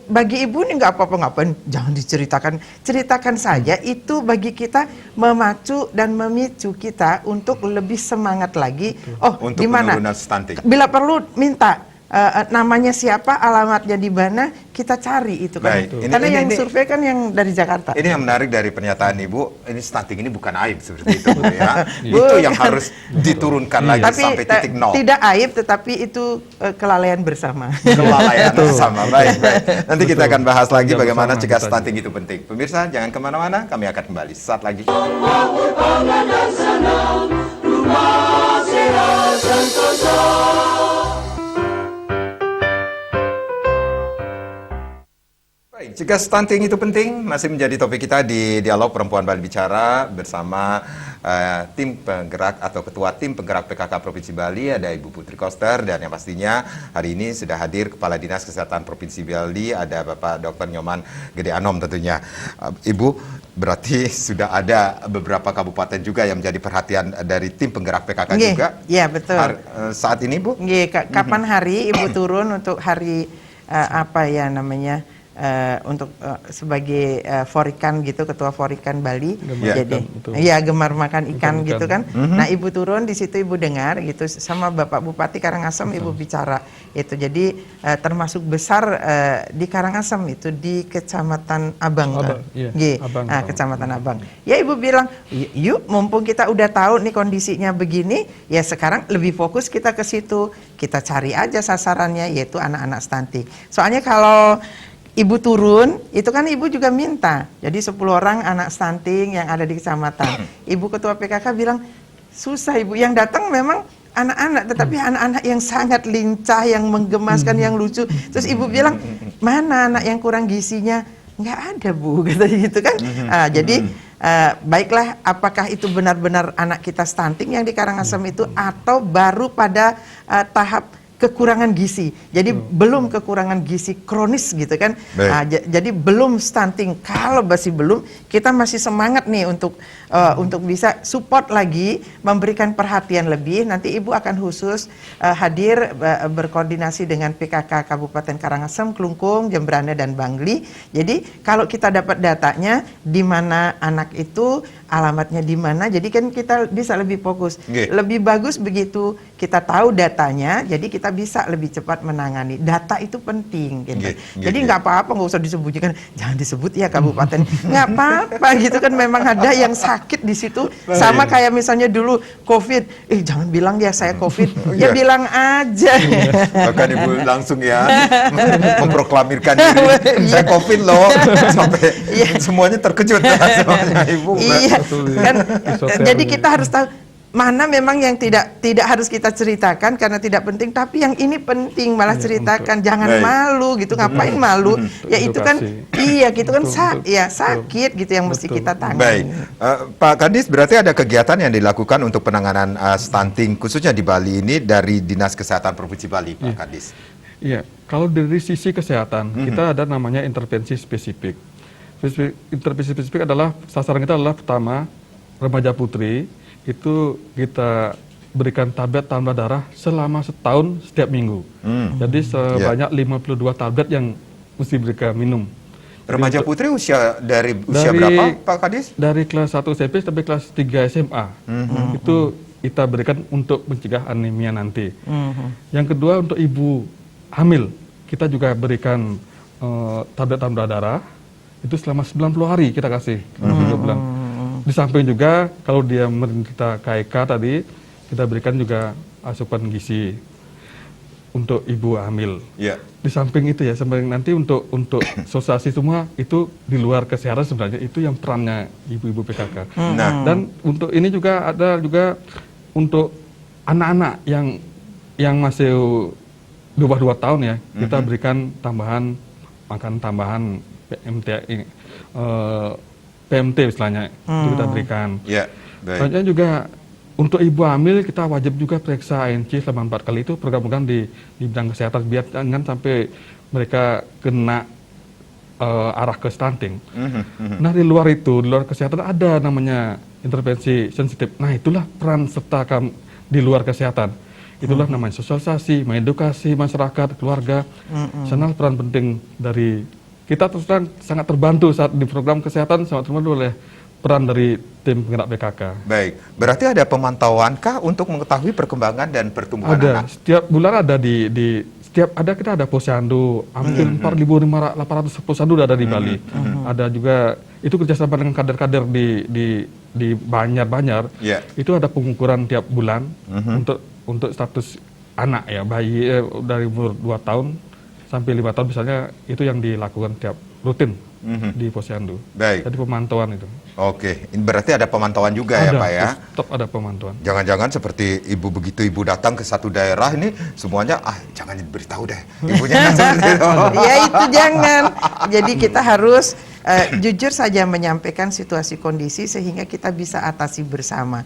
Bagi Ibu ini nggak apa-apa, ngapain, jangan ceritakan saja. Itu bagi kita memacu dan memicu kita untuk lebih semangat lagi. Untuk di mana? Bila perlu minta namanya siapa, alamatnya di mana, kita cari itu kan. Karena yang survei kan yang dari Jakarta. Ini yang menarik dari pernyataan Ibu, ini stunting ini bukan aib seperti itu ya. Itu yang harus diturunkan lagi sampai titik nol. Tidak aib, tetapi itu kelalaian bersama. Kelalaian bersama, baik. Nanti kita akan bahas lagi bagaimana cegah stunting itu penting. Pemirsa, jangan kemana-mana, kami akan kembali saat lagi. Baik, jika stunting itu penting, masih menjadi topik kita di Dialog Perempuan Bali Bicara bersama tim penggerak atau ketua tim penggerak PKK Provinsi Bali, ada Ibu Putri Koster, dan yang pastinya hari ini sudah hadir Kepala Dinas Kesehatan Provinsi Bali, ada Bapak Dr. Nyoman Gede Anom tentunya. Ibu, berarti sudah ada beberapa kabupaten juga yang menjadi perhatian dari tim penggerak PKK juga? Iya, betul. Saat ini, Bu? Kapan hari Ibu turun untuk hari apa ya namanya? Untuk sebagai Forikan gitu, ketua Forikan Bali, jadi ya gemar makan ikan gitu kan. Nah, Ibu turun di situ, Ibu dengar gitu sama Bapak Bupati Karangasem, Ibu bicara itu. Jadi termasuk besar di Karangasem itu di Kecamatan Abang, Kecamatan Abang. Ya, Ibu bilang, yuk mumpung kita udah tahu nih kondisinya begini, ya sekarang lebih fokus kita ke situ, kita cari aja sasarannya, yaitu anak-anak stunting. Soalnya kalau Ibu turun, itu kan Ibu juga minta. Jadi 10 orang anak stunting yang ada di kecamatan. Ibu ketua PKK bilang, susah Ibu. Yang datang memang anak-anak, tetapi anak-anak yang sangat lincah, yang menggemaskan, yang lucu. Terus Ibu bilang, mana anak yang kurang gizinya? Nggak ada Bu, katanya gitu kan. Jadi baiklah, apakah itu benar-benar anak kita stunting yang di Karangasem itu, atau baru pada tahap kekurangan gizi. Jadi belum kekurangan gizi kronis gitu kan. Jadi belum stunting. Kalau masih belum, kita masih semangat nih untuk bisa support lagi, memberikan perhatian lebih. Nanti Ibu akan khusus hadir berkoordinasi dengan PKK Kabupaten Karangasem, Klungkung, Jembrana dan Bangli. Jadi kalau kita dapat datanya di mana anak itu, alamatnya di mana, jadi kan kita bisa lebih fokus. Lebih bagus begitu kita tahu datanya, jadi kita bisa lebih cepat menangani. Data itu penting gitu. Jadi nggak apa-apa, nggak usah disebutkan, jangan disebut ya kabupaten, nggak apa-apa gitu kan. Memang ada yang sakit di situ, sama kayak misalnya dulu COVID, jangan bilang ya saya COVID, ya bilang aja. Bahkan Ibu langsung ya memproklamirkan diri, saya COVID loh, sampai semuanya terkejut semuanya Ibu. Kan, jadi kita harus tahu mana memang yang tidak harus kita ceritakan karena tidak penting, tapi yang ini penting malah ceritakan. Jangan malu gitu, ngapain malu? Ya itu kan, gitu kan sakit gitu yang mesti kita tangani. Pak Kadis, berarti ada kegiatan yang dilakukan untuk penanganan stunting khususnya di Bali ini dari Dinas Kesehatan Provinsi Bali, Pak Kadis. Iya, kalau dari sisi kesehatan kita ada namanya intervensi spesifik. Intervensi spesifik adalah sasaran kita adalah pertama remaja putri, itu kita berikan tablet tambah darah selama setahun setiap minggu. Jadi sebanyak 52 tablet yang mesti mereka minum. Remaja putri dari usia berapa Pak Kadis? Dari kelas 1 SMP sampai kelas 3 SMA. Itu kita berikan untuk mencegah anemia nanti. Yang kedua untuk ibu hamil, kita juga berikan tablet tambah darah. Itu selama 90 hari kita kasih, 3 bulan. Di samping juga kalau dia menderita KIK tadi, kita berikan juga asupan gizi untuk ibu hamil. Di samping itu ya, sampai nanti untuk sosialisasi semua itu di luar kesehatan sebenarnya itu yang perannya ibu-ibu PKK. Dan untuk ini juga ada juga untuk anak-anak yang masih di bawah 2 tahun ya, kita berikan tambahan makan tambahan PMT istilahnya, itu kita berikan. Selanjutnya juga untuk ibu hamil kita wajib juga periksa ANC selama 4 kali, itu program-program di bidang kesehatan biar jangan sampai mereka kena arah ke stunting. Nah di luar itu, di luar kesehatan ada namanya intervensi sensitif. Nah itulah peran serta di luar kesehatan. Itulah namanya sosialisasi, mengedukasi masyarakat, keluarga. Sana peran penting dari kita terus terang sangat terbantu saat di program kesehatan, sangat terbantu oleh peran dari tim penggerak PKK. Berarti ada pemantauankah untuk mengetahui perkembangan dan pertumbuhan anak? Setiap bulan ada kita ada posyandu, hampir 4.800 posyandu ada di Bali. Ada juga itu kerjasama dengan kader-kader di Banjar. Itu ada pengukuran tiap bulan untuk status anak ya, bayi dari umur 2 tahun sampai 5 tahun misalnya, itu yang dilakukan tiap rutin di posyandu. Jadi pemantauan itu. Oke, berarti ada pemantauan juga ya Pak ya? Tetap ada pemantauan. Jangan-jangan seperti begitu ibu datang ke satu daerah ini semuanya jangan diberitahu deh ibunya seperti itu. Ya itu jangan. Jadi kita harus jujur saja menyampaikan situasi kondisi sehingga kita bisa atasi bersama.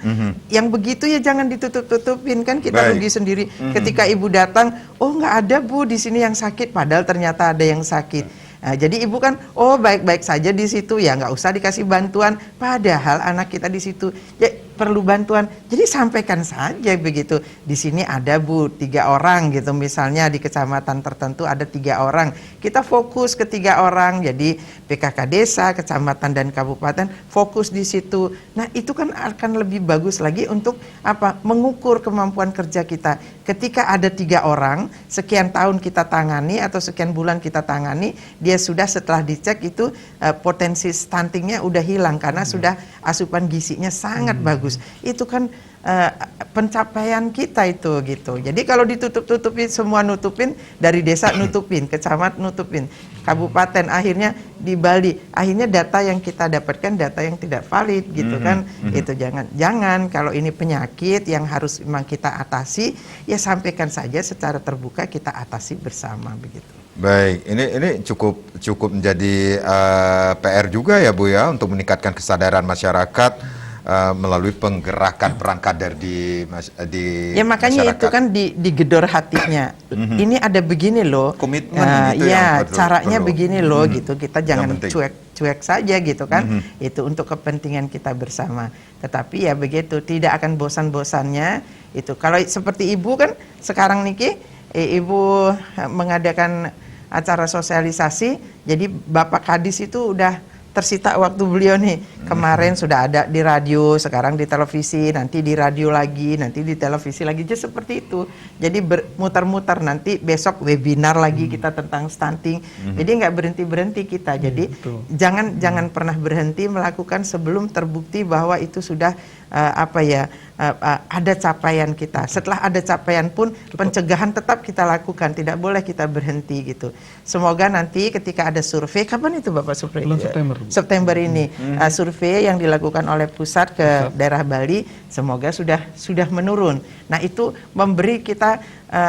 Yang begitu ya jangan ditutup-tutupin, kan kita rugi sendiri. Ketika ibu datang, oh nggak ada Bu di sini yang sakit, padahal ternyata ada yang sakit. Nah, jadi ibu kan, oh baik-baik saja di situ ya, nggak usah dikasih bantuan. Padahal anak kita di situ ya perlu bantuan. Jadi sampaikan saja begitu. Di sini ada Bu 3 orang gitu, misalnya di kecamatan tertentu ada 3 orang. Kita fokus ke 3 orang. Jadi PKK desa, kecamatan dan kabupaten fokus di situ. Nah itu kan akan lebih bagus lagi untuk apa? Mengukur kemampuan kerja kita. Ketika ada 3 orang, sekian tahun kita tangani atau sekian bulan kita tangani, dia sudah setelah dicek itu potensi stuntingnya udah hilang karena sudah asupan gizinya sangat bagus. Itu kan pencapaian kita itu gitu. Jadi kalau ditutup-tutupin, semua nutupin, dari desa nutupin, kecamatan nutupin, kabupaten, akhirnya di Bali, akhirnya data yang kita dapatkan data yang tidak valid gitu kan. Itu jangan kalau ini penyakit yang harus memang kita atasi, ya sampaikan saja secara terbuka, kita atasi bersama begitu. Baik, ini cukup menjadi PR juga ya Bu ya untuk meningkatkan kesadaran masyarakat melalui penggerakan peran kader di Ya makanya masyarakat. itu kan digedor hatinya. Ini ada begini loh. Komitmen itu ya yang caranya perlu. begini loh gitu. Kita jangan penting. cuek saja gitu kan. Itu untuk kepentingan kita bersama. Tetapi ya begitu, tidak akan bosan-bosannya itu. Kalau seperti Ibu kan sekarang niki Ibu mengadakan acara sosialisasi, jadi Bapak Kadis itu udah tersita waktu beliau nih. Kemarin sudah ada di radio, sekarang di televisi, nanti di radio lagi, nanti di televisi lagi, jadi seperti itu. Jadi muter-muter, nanti besok webinar lagi kita tentang stunting. Jadi nggak berhenti-berhenti kita. Jadi jangan pernah berhenti melakukan sebelum terbukti bahwa itu sudah ada capaian kita. Setelah ada capaian pun pencegahan tetap kita lakukan, tidak boleh kita berhenti gitu. Semoga nanti ketika ada survei, kapan itu Bapak survei? Bulan September. September ini survei yang dilakukan oleh pusat ke daerah Bali, semoga sudah menurun. Nah itu memberi kita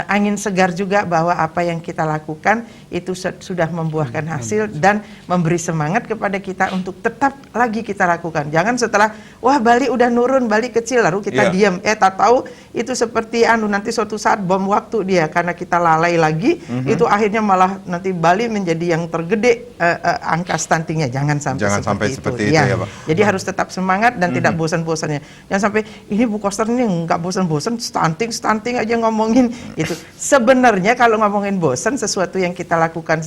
angin segar juga bahwa apa yang kita lakukan itu sudah membuahkan hasil dan memberi semangat kepada kita untuk tetap lagi kita lakukan. Jangan setelah wah Bali udah nurun, Bali kecil lalu kita diam. Tak tahu itu seperti nanti suatu saat bom waktu dia karena kita lalai lagi, itu akhirnya malah nanti Bali menjadi yang tergede angka stuntingnya. Jangan sampai seperti itu ya Pak. Jadi harus tetap semangat dan tidak bosan-bosannya. Jangan sampai ini Bu Koster ini nggak bosan-bosan, stunting aja ngomongin. Itu sebenarnya kalau ngomongin bosan, sesuatu yang kita lakukan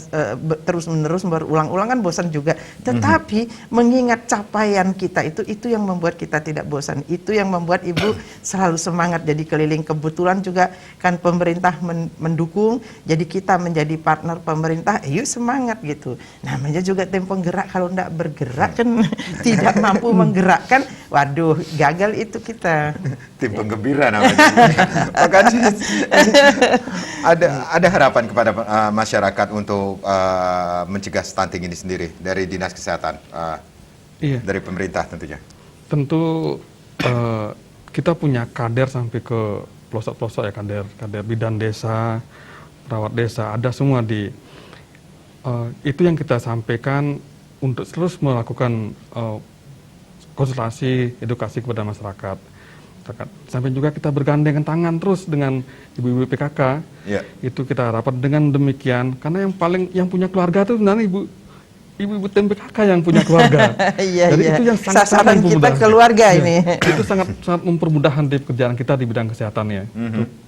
terus-menerus berulang-ulang kan bosan juga. Tetapi mengingat capaian kita itu yang membuat kita tidak bosan. Itu yang membuat Ibu selalu semangat. Jadi keliling, kebetulan juga kan pemerintah mendukung. Jadi kita menjadi partner pemerintah. Yuk semangat gitu. Namanya juga tim penggerak, kalau tidak bergerak kan tidak mampu menggerakkan. Waduh, gagal itu kita. Tim penggembira namanya. Kadis, ada harapan kepada masyarakat untuk mencegah stunting ini sendiri dari Dinas Kesehatan, dari pemerintah tentunya. Tentu kita punya kader sampai ke pelosok-pelosok ya, kader bidan desa, perawat desa, ada semua di itu yang kita sampaikan untuk terus melakukan konsultasi, edukasi kepada masyarakat. Sampai juga kita bergandengan tangan terus dengan ibu-ibu PKK. Itu kita rapat dengan demikian, karena yang punya keluarga itu sebenarnya ibu-ibu tim PKK yang punya keluarga. Jadi itu yang sangat sasaran kita keluarga ini. Itu sangat mempermudahkan di pekerjaan kita di bidang kesehatan ya,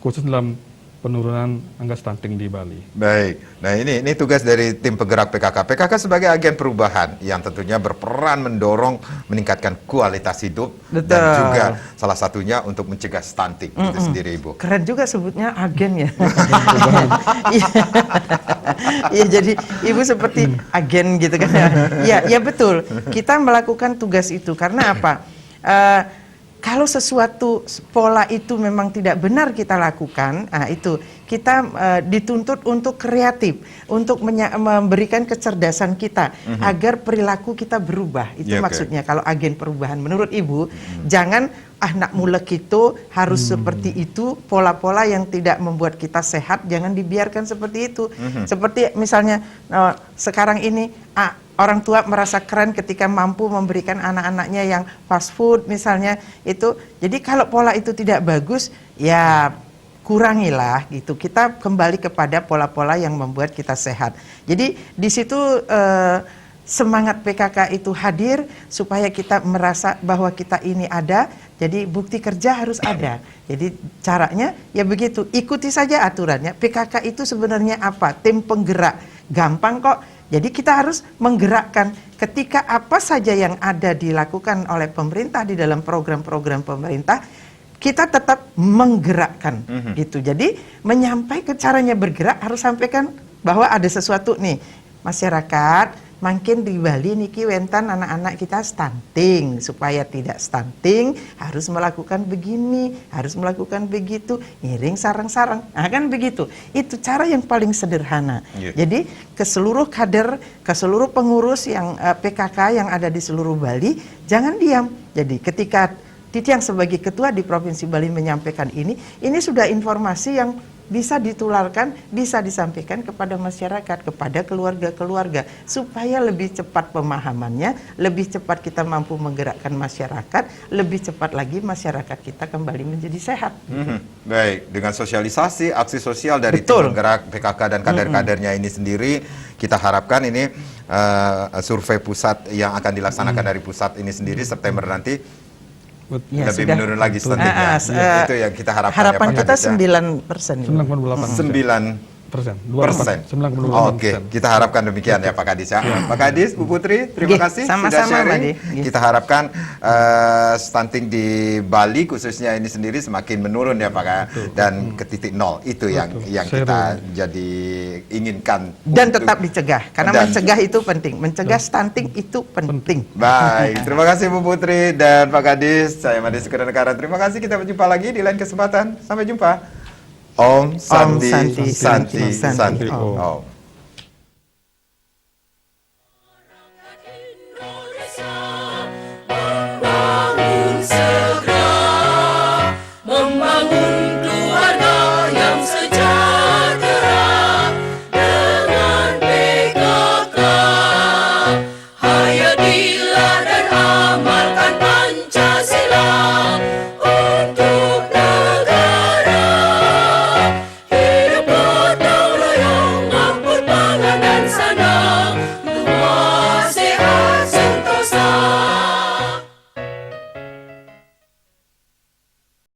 khusus dalam penurunan angka stunting di Bali. Baik, nah ini tugas dari tim penggerak PKK. PKK sebagai agen perubahan yang tentunya berperan mendorong meningkatkan kualitas hidup. Betul. Dan juga salah satunya untuk mencegah stunting itu sendiri Ibu. Keren juga sebutnya agen ya. Iya, jadi Ibu seperti agen gitu kan. Ya betul. Kita melakukan tugas itu karena apa? Kalau sesuatu pola itu memang tidak benar kita lakukan, itu kita dituntut untuk kreatif, untuk memberikan kecerdasan kita agar perilaku kita berubah. Itu maksudnya kalau agen perubahan. Menurut Ibu, jangan nak mulek itu harus seperti itu, pola-pola yang tidak membuat kita sehat, jangan dibiarkan seperti itu. Seperti misalnya sekarang ini orang tua merasa keren ketika mampu memberikan anak-anaknya yang fast food misalnya itu. Jadi kalau pola itu tidak bagus, ya kurangilah gitu. Kita kembali kepada pola-pola yang membuat kita sehat. Jadi di situ semangat PKK itu hadir supaya kita merasa bahwa kita ini ada. Jadi bukti kerja harus ada. Jadi caranya ya begitu, ikuti saja aturannya. PKK itu sebenarnya apa? Tim penggerak. Gampang kok. Jadi kita harus menggerakkan ketika apa saja yang ada dilakukan oleh pemerintah di dalam program-program pemerintah, kita tetap menggerakkan gitu. Jadi menyampaikan caranya bergerak harus sampaikan bahwa ada sesuatu nih, masyarakat makin di Bali niki wentan anak-anak kita stunting. Supaya tidak stunting harus melakukan begini, harus melakukan begitu, ngiring sarang-sarang. Nah kan begitu. Itu cara yang paling sederhana. Jadi ke seluruh kader, ke seluruh pengurus yang PKK yang ada di seluruh Bali, jangan diam. Jadi ketika Titi yang sebagai ketua di Provinsi Bali menyampaikan ini sudah informasi yang bisa ditularkan, bisa disampaikan kepada masyarakat, kepada keluarga-keluarga, supaya lebih cepat pemahamannya, lebih cepat kita mampu menggerakkan masyarakat, lebih cepat lagi masyarakat kita kembali menjadi sehat. Baik, dengan sosialisasi, aksi sosial dari tim Betul. penggerak PKK dan kader-kadernya ini sendiri, kita harapkan ini survei pusat yang akan dilaksanakan dari pusat ini sendiri September nanti Ya, lebih sudah. menurun lagi stuntingnya. Itu yang kita harapkan. Harapan ya, Pak kita Kadis, ya. 9%. 9%. 9%. Oke, kita harapkan demikian ya Pak Kadis ya. Pak Kadis, Bu Putri, terima Oke, kasih sudah sama-sama, sharing. Made. Oke. Kita harapkan stunting di Bali khususnya ini sendiri semakin menurun ya Pak dan ke titik nol itu yang kita jadi inginkan. Dan untuk- tetap dicegah, karena Dan- mencegah itu penting. Mencegah stunting itu penting. Baik, terima kasih Bu Putri dan Pak Kadis. Saya Made Sekretariat. Terima kasih, kita berjumpa lagi di lain kesempatan. Sampai jumpa. Om Santi Santi, Santi Santi, Santi. Om. Om. Indonesia membangun